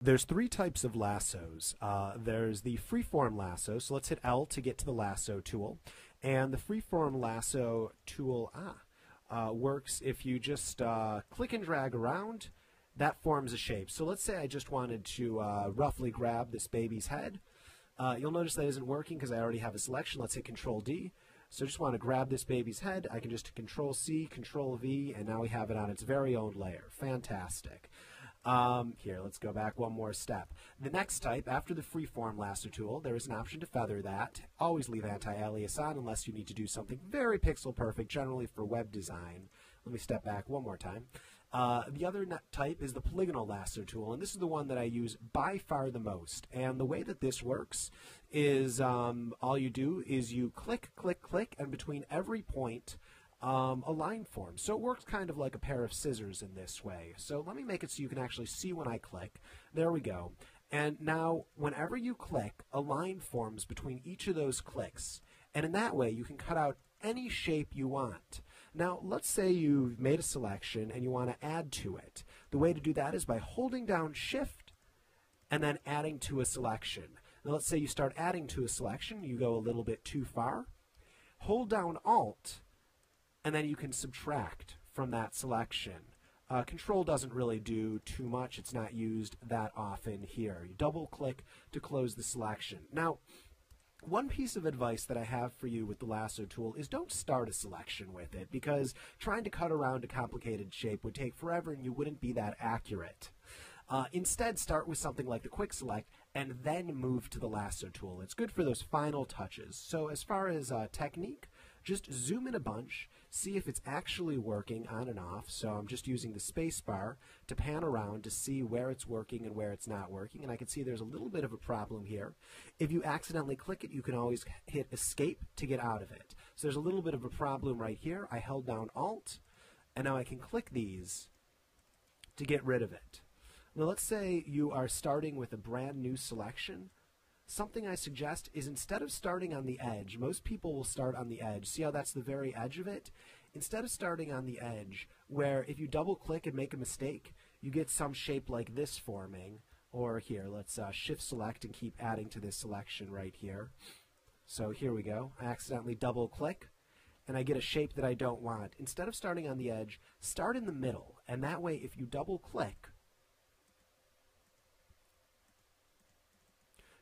There's three types of lassos. There's the freeform lasso, so let's hit L to get to the lasso tool. And the freeform lasso tool works if you just click and drag around, that forms a shape. So let's say I just wanted to roughly grab this baby's head. You'll notice that isn't working because I already have a selection. Let's hit Control D. So I just want to grab this baby's head. I can just Control C, Control V, and now we have it on its very own layer. Fantastic. Here, let's go back one more step. The next type, after the freeform lasso tool, there is an option to feather that. Always leave anti-alias on unless you need to do something very pixel perfect, generally for web design. Let me step back one more time. The other type is the polygonal lasso tool, and this is the one that I use by far the most. And the way that this works is all you do is you click, click, click, and between every point, a line forms. So it works kind of like a pair of scissors in this way. So let me make it so you can actually see when I click. There we go. And now, whenever you click, a line forms between each of those clicks. And in that way, you can cut out any shape you want. Now, let's say you've made a selection and you want to add to it. The way to do that is by holding down Shift and then adding to a selection. Now, let's say you start adding to a selection. You go a little bit too far. Hold down Alt, and then you can subtract from that selection. Control doesn't really do too much. It's not used that often here. You double click to close the selection. Now, one piece of advice that I have for you with the lasso tool is don't start a selection with it, because trying to cut around a complicated shape would take forever and you wouldn't be that accurate. Instead, start with something like the quick select and then move to the lasso tool. It's good for those final touches. So as far as technique, just zoom in a bunch, see if it's actually working on and off. So I'm just using the space bar to pan around to see where it's working and where it's not working. And I can see there's a little bit of a problem here. If you accidentally click it, you can always hit Escape to get out of it. So there's a little bit of a problem right here. I held down Alt, and now I can click these to get rid of it. Now let's say you are starting with a brand new selection. Something I suggest is, instead of starting on the edge, most people will start on the edge. See how that's the very edge of it? Instead of starting on the edge, where if you double click and make a mistake, you get some shape like this forming. Or here, let's Shift Select and keep adding to this selection right here. So here we go. I accidentally double click, and I get a shape that I don't want. Instead of starting on the edge, start in the middle. And that way, if you double click,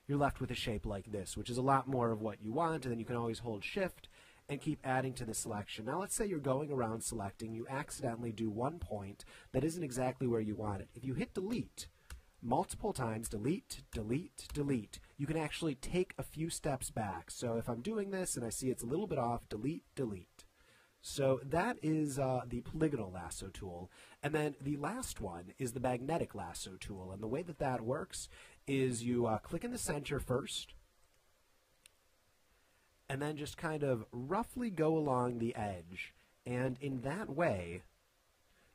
you're left with a shape like this, which is a lot more of what you want, and then you can always hold Shift and keep adding to the selection. Now let's say you're going around selecting, you accidentally do one point that isn't exactly where you want it. If you hit Delete multiple times, delete, delete, delete, you can actually take a few steps back. So if I'm doing this and I see it's a little bit off, delete, delete. So that is the polygonal lasso tool. And then the last one is the magnetic lasso tool. And the way that that works is you click in the center first, and then just kind of roughly go along the edge. And in that way,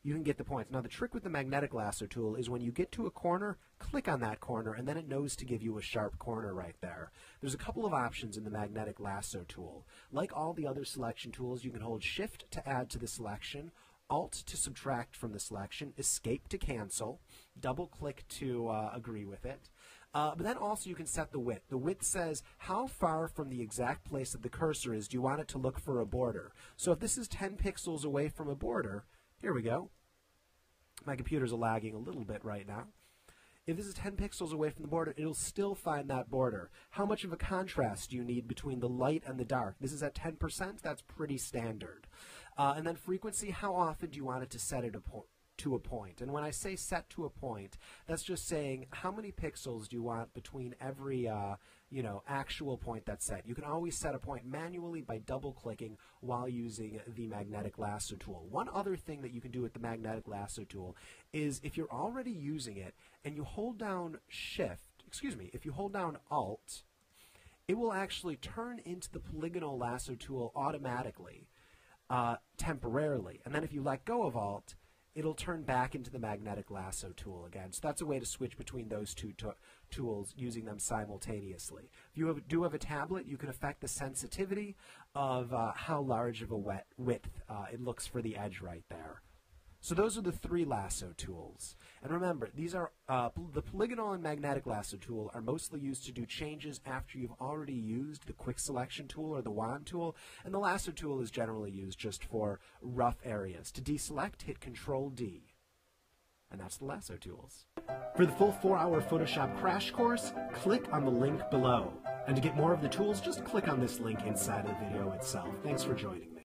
you can get the points. Now, the trick with the magnetic lasso tool is when you get to a corner, click on that corner, and then it knows to give you a sharp corner right there. There's a couple of options in the magnetic lasso tool. Like all the other selection tools, you can hold Shift to add to the selection, Alt to subtract from the selection, Escape to cancel, double click to agree with it. But then also you can set the width. The width says how far from the exact place that the cursor is do you want it to look for a border. So if this is 10 pixels away from a border, here we go. My computer's lagging a little bit right now. If this is 10 pixels away from the border, it'll still find that border. How much of a contrast do you need between the light and the dark? This is at 10%. That's pretty standard. And then frequency, how often do you want it to set it to a point? And when I say set to a point, that's just saying how many pixels do you want between every actual point that's set. You can always set a point manually by double-clicking while using the magnetic lasso tool. One other thing that you can do with the magnetic lasso tool is, if you're already using it and you hold down if you hold down Alt, it will actually turn into the polygonal lasso tool automatically, temporarily. And then if you let go of Alt, it'll turn back into the magnetic lasso tool again. So that's a way to switch between those two tools, using them simultaneously. If you do have a tablet, you can affect the sensitivity of how large of a width it looks for the edge right there. So those are the 3 lasso tools. And remember, these are the polygonal and magnetic lasso tool are mostly used to do changes after you've already used the quick selection tool or the wand tool, and the lasso tool is generally used just for rough areas. To deselect, hit Control D. And that's the lasso tools. For the full 4-hour Photoshop crash course, click on the link below. And to get more of the tools, just click on this link inside of the video itself. Thanks for joining me.